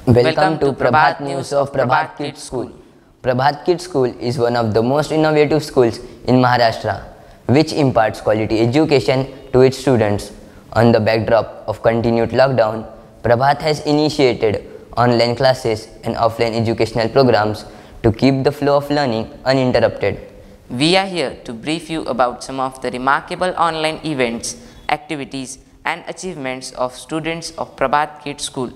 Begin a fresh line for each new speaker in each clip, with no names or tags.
Welcome to Prabhat News of Prabhat Kids School. Prabhat Kids School is one of the most innovative schools in Maharashtra, which imparts quality education to its students. On the backdrop of continued lockdown, Prabhat has initiated online classes and offline educational programs to keep the flow of learning uninterrupted.
We are here to brief you about some of the remarkable online events, activities and achievements of students of Prabhat Kids School.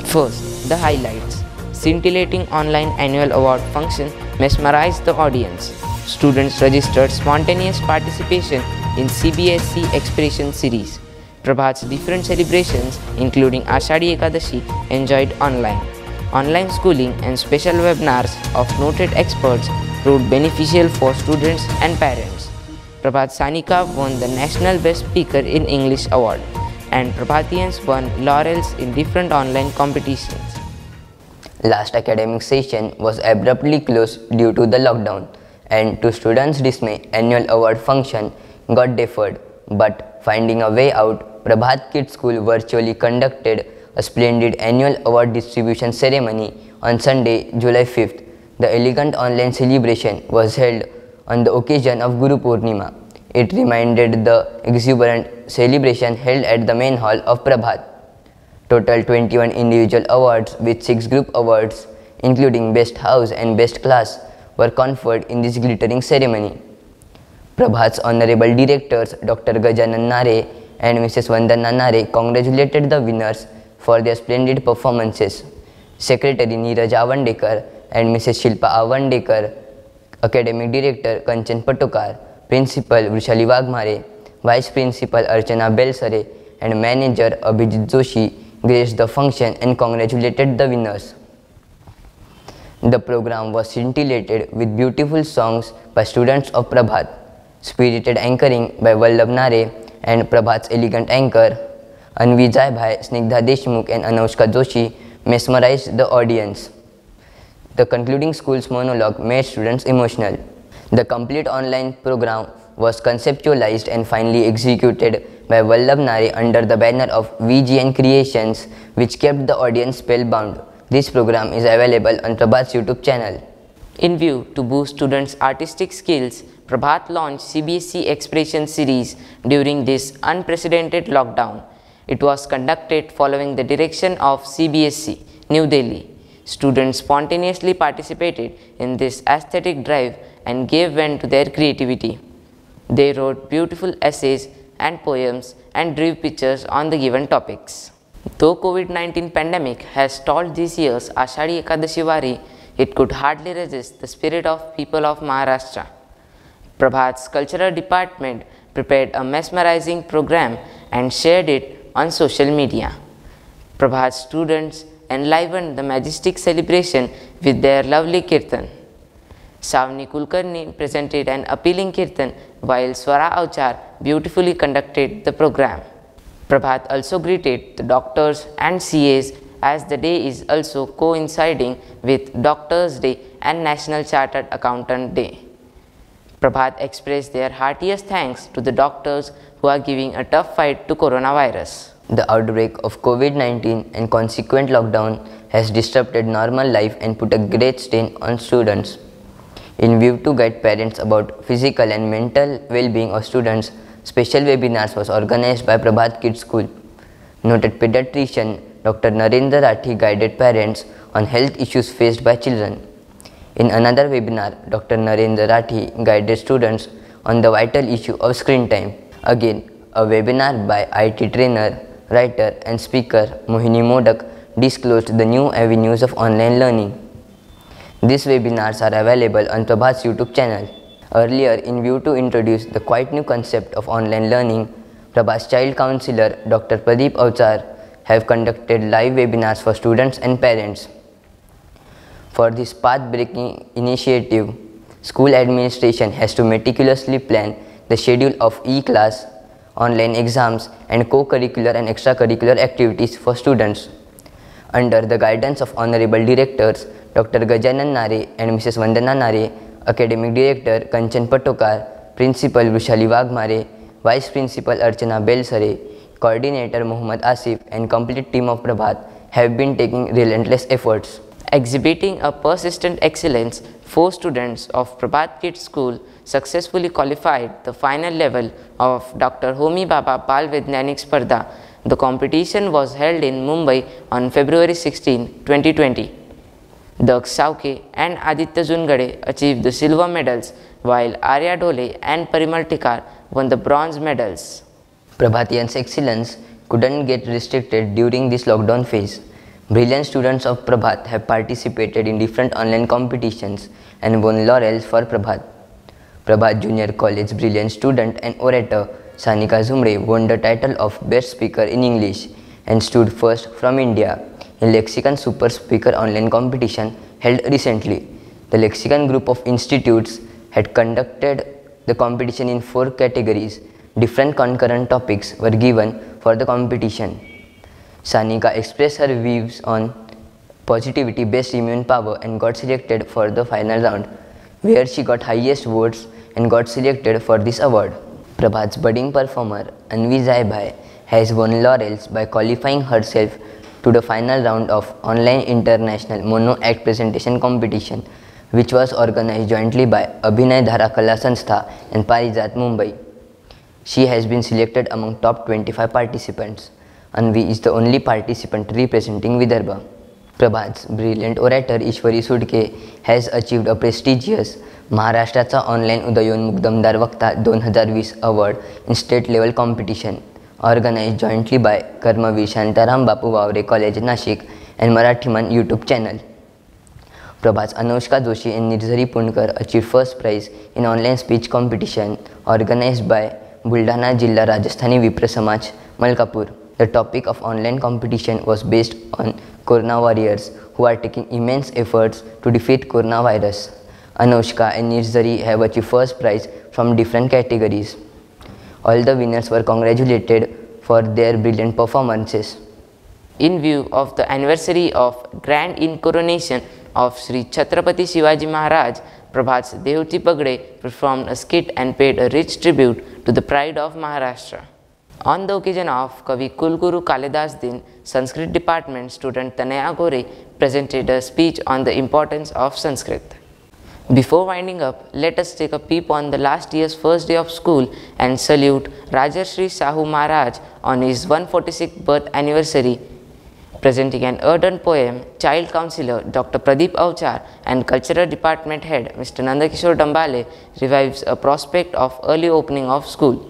First, the highlights. Scintillating online annual award function mesmerized the audience. Students registered spontaneous participation in CBSE Expression Series. Prabhat's different celebrations, including Ashadi Ekadashi, enjoyed online. Online schooling and special webinars of noted experts proved beneficial for students and parents. Prabhat Sanika won the National Best Speaker in English Award, and Prabhatians won laurels in different online competitions.
Last academic session was abruptly closed due to the lockdown, and to students' dismay, annual award function got deferred. But finding a way out, Prabhat Kids School virtually conducted a splendid annual award distribution ceremony on Sunday, July 5th. The elegant online celebration was held on the occasion of Guru Purnima. It reminded the exuberant celebration held at the main hall of Prabhat. Total 21 individual awards with 6 group awards, including Best House and Best Class, were conferred in this glittering ceremony. Prabhat's honorable directors Dr. Gajanan Nare and Mrs. Vandana Nare congratulated the winners for their splendid performances. Secretary Neeraj Avandekar and Mrs. Shilpa Avandekar, Academic Director Kanchan Patokar, Principal Vrushali Wagmare, Vice Principal Archana Belsare and Manager Abhijit Joshi graced the function and congratulated the winners. The program was scintillated with beautiful songs by students of Prabhat, spirited anchoring by Vallabh Nare and Prabhat's elegant anchor, Anvi Jaibhai, Snigdha Deshmukh and Anushka Joshi mesmerized the audience. The concluding school's monologue made students emotional. The complete online program was conceptualized and finally executed by Vallabh Nare under the banner of VGN Creations, which kept the audience spellbound. This program is available on Prabhat's YouTube channel.
In view to boost students' artistic skills, Prabhat launched CBSE Expression Series during this unprecedented lockdown. It was conducted following the direction of CBSE, New Delhi. Students spontaneously participated in this aesthetic drive and gave vent to their creativity. They wrote beautiful essays and poems and drew pictures on the given topics. Though COVID-19 pandemic has stalled this year's Ashadi Ekadashi Wari, it could hardly resist the spirit of people of Maharashtra. Prabhat's cultural department prepared a mesmerizing program and shared it on social media. Prabhat's students enlivened the majestic celebration with their lovely kirtan. Savni Kulkarni presented an appealing kirtan while Swara Avchar beautifully conducted the program. Prabhat also greeted the doctors and CAs as the day is also coinciding with Doctors' Day and National Chartered Accountant Day. Prabhat expressed their heartiest thanks to the doctors who are giving a tough fight to coronavirus.
The outbreak of COVID-19 and consequent lockdown has disrupted normal life and put a great strain on students. In view to guide parents about physical and mental well-being of students, special webinars was organized by Prabhat Kids School. Noted pediatrician Dr. Narendra Rathi guided parents on health issues faced by children. In another webinar, Dr. Narendra Rathi guided students on the vital issue of screen time. Again, a webinar by IT trainer, writer and speaker Mohini Modak disclosed the new avenues of online learning. These webinars are available on Prabhat's YouTube channel. Earlier, in view to introduce the quite new concept of online learning, Prabhat's child counselor Dr. Pradeep Avchar have conducted live webinars for students and parents. For this path-breaking initiative, school administration has to meticulously plan the schedule of e-class, online exams and co-curricular and extracurricular activities for students. Under the guidance of Honorable Directors Dr. Gajanan Nare and Mrs. Vandana Nare, Academic Director Kanchan Patokar, Principal Vrushali Wagmare, Vice Principal Archana Belsare, Coordinator Muhammad Asif and complete team of Prabhat have been taking relentless efforts.
Exhibiting a persistent excellence, 4 students of Prabhat Kids School successfully qualified the final level of Dr. Homi Bhabha Bal Vaidyanik Spardha. The competition was held in Mumbai on February 16, 2020. Daksh Sauke and Aditya Zungade achieved the silver medals, while Arya Dhole and Parimal Tikar won the bronze medals.
Prabhatiyan's excellence couldn't get restricted during this lockdown phase. Brilliant students of Prabhat have participated in different online competitions and won laurels for Prabhat. Prabhat Junior College brilliant student and orator Sanika Zumre won the title of Best Speaker in English and stood first from India in Lexicon Super Speaker online competition held recently. The Lexicon group of institutes had conducted the competition in 4 categories. Different concurrent topics were given for the competition. Sanika expressed her views on positivity based immune power and got selected for the final round, where she got highest votes and got selected for this award. Prabhat's budding performer Anvi Zaibhai has won laurels by qualifying herself to the final round of Online International Mono Act Presentation Competition, which was organized jointly by Abhinay Dhara Kala Sanstha and Parijat Mumbai. She has been selected among top 25 participants. Anvi is the only participant representing Vidarbha. Prabhat's brilliant orator Ishwari Sudke has achieved a prestigious Maharashtraचा online उदयोन्मुख दमदार वक्ता 2020 award in state level competition organized jointly by Karmveer Shantaram Bapu Waware College Nashik and Marathiman YouTube channel. Prabhat's Anushka Joshi and Nirzari Punkar achieved first prize in online speech competition organized by Buldana Jilla Rajasthani Vipra Samaj Malkapur. The topic of online competition was based on Corona warriors who are taking immense efforts to defeat coronavirus. Anushka and Nirzari have achieved first prize from different categories. All the winners were congratulated for their brilliant performances.
In view of the anniversary of grand incoronation of Sri Chhatrapati Shivaji Maharaj, Prabhat's Dehuti Pagde performed a skit and paid a rich tribute to the pride of Maharashtra. On the occasion of Kavi Kulguru Kalidas Din, Sanskrit department student Tanaya Gore presented a speech on the importance of Sanskrit. Before winding up, let us take a peep on the last year's first day of school and salute Rajarshri Sahu Maharaj on his 146th birth anniversary. Presenting an ardent poem, Child Councillor Dr. Pradeep Avchar and Cultural Department Head Mr. Nandakishore Dambale revives a prospect of early opening of school.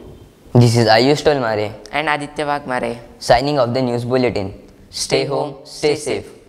This is Ayush Tolmare
And Aditya Wagmare
signing off the news bulletin. Stay home, stay safe.